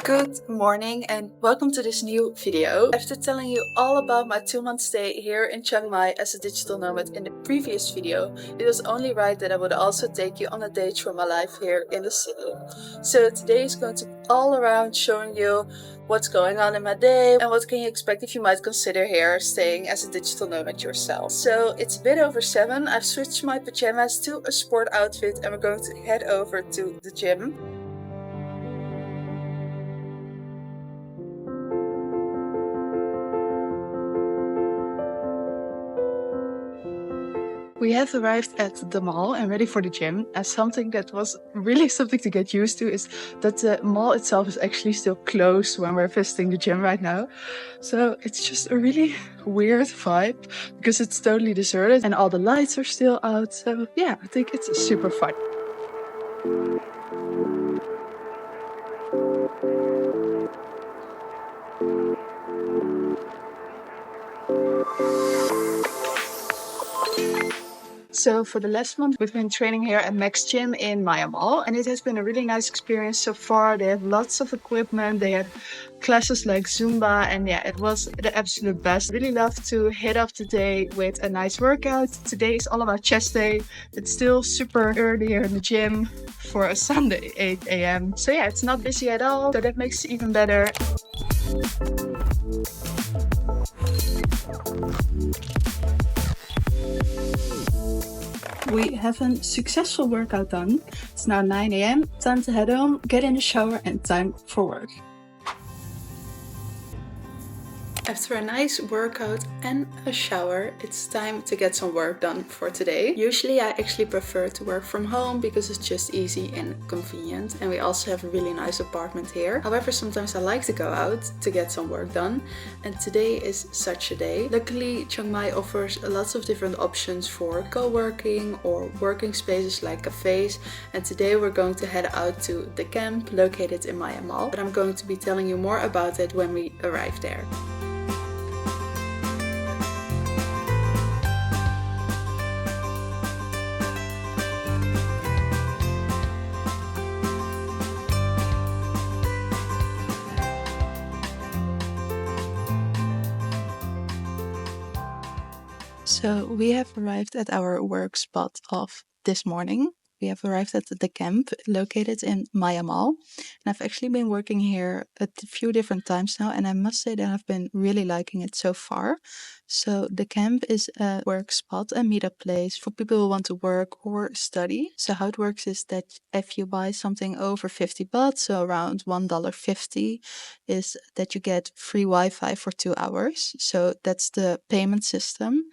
Good morning and welcome to this new video. After telling you all about my 2-month stay here in Chiang Mai as a digital nomad in the previous video, it was only right that I would also take you on a day through my life here in the city. So today is going to be all around showing you what's going on in my day and what can you expect if you might consider here staying as a digital nomad yourself. So it's a bit over 7, I've switched my pajamas to a sport outfit and we're going to head over to the gym. We have arrived at the mall and ready for the gym, and something that was really something to get used to is that the mall itself is actually still closed when we're visiting the gym right now. So it's just a really weird vibe because it's totally deserted and all the lights are still out. So yeah, I think it's super fun. So for the last month, we've been training here at Max Gym in Myanmar, and it has been a really nice experience so far. They have lots of equipment. They had classes like Zumba, and yeah, it was the absolute best. Really love to head off the day with a nice workout. Today is all about chest day. It's still super early here in the gym for a Sunday, 8 a.m. So yeah, it's not busy at all, so that makes it even better. We have a successful workout done. It's now 9 a.m. Time to head home, get in the shower, and time for work. After a nice workout and a shower, it's time to get some work done for today. Usually I actually prefer to work from home because it's just easy and convenient, and we also have a really nice apartment here. However, sometimes I like to go out to get some work done, and today is such a day. Luckily, Chiang Mai offers lots of different options for co-working or working spaces like cafes, and today we're going to head out to the C.A.M.P located in Myanmar, but I'm going to be telling you more about it when we arrive there. So we have arrived at our work spot of this morning. We have arrived at the C.A.M.P located in Myanmar, and I've actually been working here a few different times now, and I must say that I've been really liking it so far. So the C.A.M.P is a work spot, a meetup place for people who want to work or study. So how it works is that if you buy something over 50 baht, so around $1.50, is that you get free Wi-Fi for 2 hours. So that's the payment system.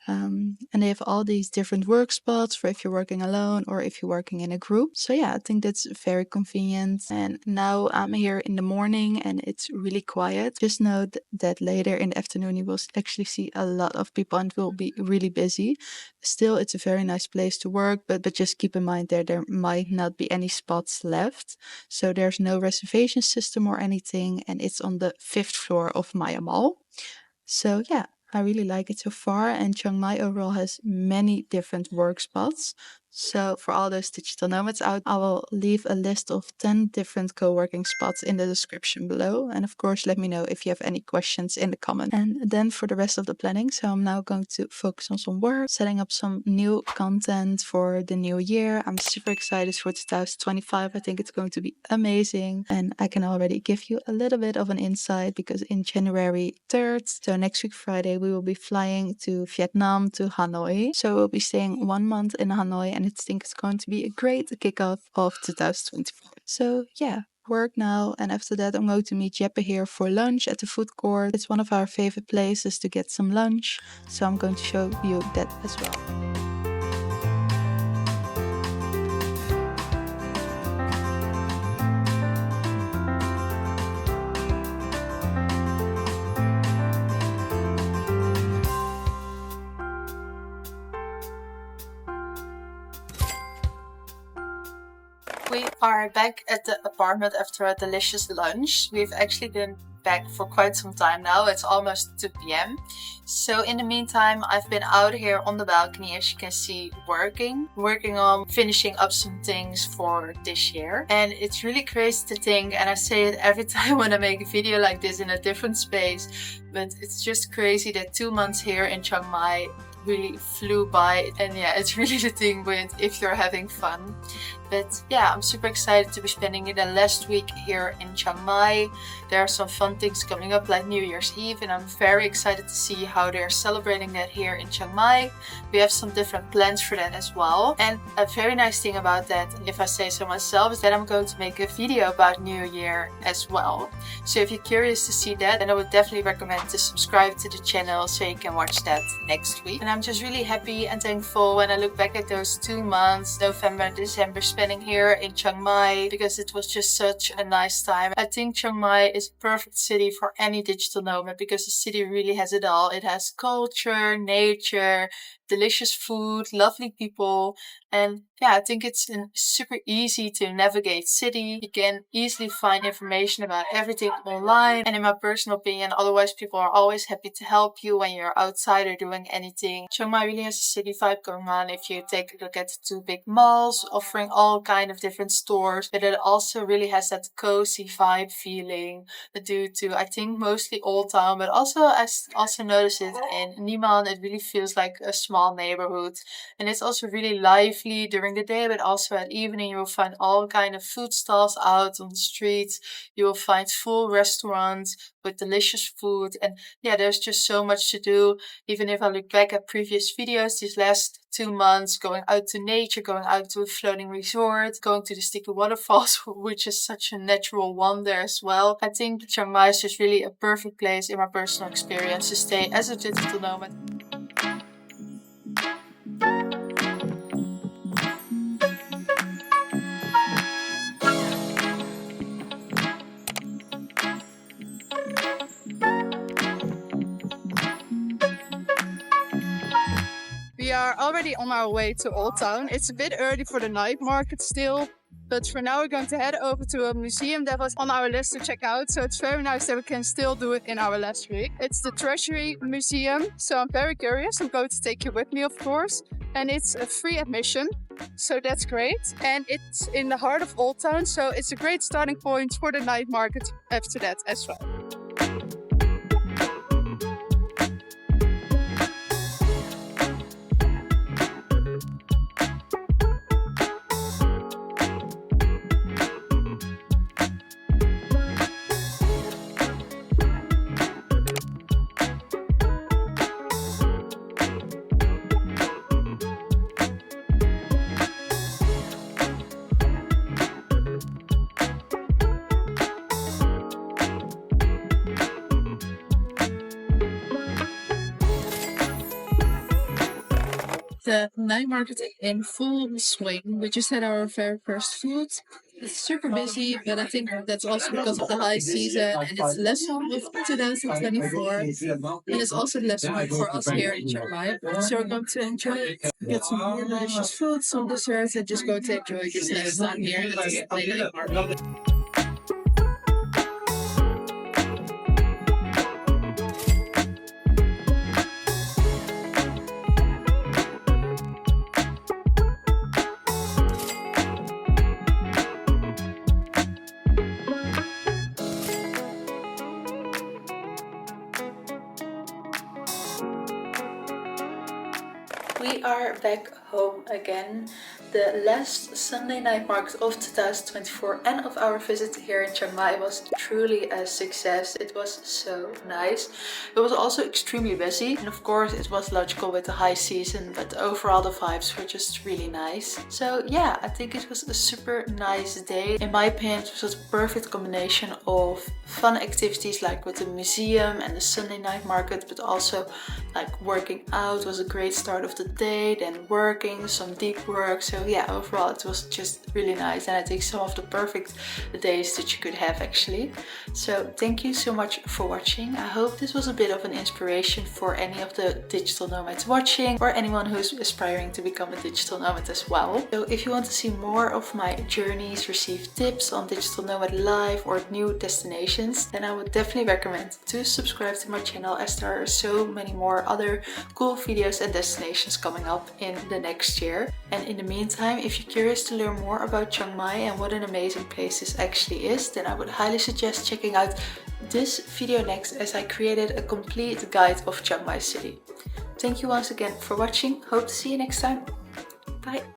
And they have all these different work spots for if you're working alone or if you're working in a group. So yeah, I think that's very convenient. And now I'm here in the morning and it's really quiet. Just note that later in the afternoon you will actually see a lot of people and it will be really busy. Still, it's a very nice place to work, but just keep in mind there might not be any spots left. So there's no reservation system or anything, and it's on the 5th floor of Myanmar. So yeah, I really like it so far, and Chiang Mai overall has many different work spots. So for all those digital nomads out, I will leave a list of 10 different co-working spots in the description below. And of course, let me know if you have any questions in the comments. And then for the rest of the planning, so I'm now going to focus on some work, setting up some new content for the new year. I'm super excited for 2025. I think it's going to be amazing. And I can already give you a little bit of an insight because in January 3rd, so next week Friday, we will be flying to Vietnam, to Hanoi. So we'll be staying 1 month in Hanoi, and I think it's going to be a great kickoff of 2024. So yeah, work now, and after that I'm going to meet Jeppe here for lunch at the food court. It's one of our favorite places to get some lunch, so I'm going to show you that as well. We are back at the apartment after a delicious lunch. We've actually been back for quite some time now. It's almost 2 p.m. So in the meantime, I've been out here on the balcony, as you can see, working on finishing up some things for this year. And it's really crazy to think, and I say it every time when I make a video like this in a different space, but it's just crazy that 2 months here in Chiang Mai really flew by. And yeah, it's really the thing with if you're having fun. But yeah, I'm super excited to be spending the last week here in Chiang Mai. There are some fun things coming up like New Year's Eve, and I'm very excited to see how they're celebrating that here in Chiang Mai. We have some different plans for that as well. And a very nice thing about that, if I say so myself, is that I'm going to make a video about New Year as well. So if you're curious to see that, then I would definitely recommend to subscribe to the channel so you can watch that next week. And I'm just really happy and thankful when I look back at those 2 months, November and December, spending here in Chiang Mai, because it was just such a nice time. I think Chiang Mai is a perfect city for any digital nomad because the city really has it all. It has culture, nature, delicious food, lovely people, and yeah, I think it's a super easy to navigate city. You can easily find information about everything online, and in my personal opinion, otherwise people are always happy to help you when you're outside or doing anything. Chiang Mai really has a city vibe going on if you take a look at the 2 big malls offering all kind of different stores, but it also really has that cozy vibe feeling due to, I think, mostly Old Town, but also I also noticed it in Niman. It really feels like a small neighborhood, and it's also really lively during the day, but also at evening you will find all kind of food stalls out on the streets. You will find full restaurants with delicious food, and yeah, there's just so much to do. Even if I look back at previous videos these last 2 months, going out to nature, going out to a floating resort, going to the sticky waterfalls, which is such a natural wonder as well. I think Chiang Mai is just really a perfect place in my personal experience to stay as a digital nomad. We are already on our way to Old Town. It's a bit early for the night market still, but for now we're going to head over to a museum that was on our list to check out. So it's very nice that we can still do it in our last week. It's the Treasury Museum, so I'm very curious. I'm going to take you with me, of course. And it's a free admission, so that's great. And it's in the heart of Old Town, so it's a great starting point for the night market after that as well. The night market in full swing. We just had our very first food. It's super busy, but I think that's also because of the high season, and it's less of 2024. And it's also less for us here in Chiang Mai. So we're going to enjoy it, get some more delicious food, some desserts, and just go to enjoy this next time here at the night market. We are back home again. The last Sunday night market of 2024 and of our visit here in Chiang Mai was truly a success. It was so nice. It was also extremely busy, and of course it was logical with the high season, but overall the vibes were just really nice. So yeah, I think it was a super nice day. In my opinion, it was a perfect combination of fun activities like with the museum and the Sunday night market, but also like working out was a great start of the day, then working, some deep work. So yeah, overall it was was just really nice, and I think some of the perfect days that you could have actually. So thank you so much for watching. I hope this was a bit of an inspiration for any of the digital nomads watching, or anyone who's aspiring to become a digital nomad as well. So if you want to see more of my journeys, receive tips on digital nomad life or new destinations, then I would definitely recommend to subscribe to my channel, as there are so many more other cool videos and destinations coming up in the next year. And in the meantime, if you're curious to learn more about Chiang Mai and what an amazing place this actually is, then I would highly suggest checking out this video next, as I created a complete guide of Chiang Mai city. Thank you once again for watching. Hope to see you next time. Bye!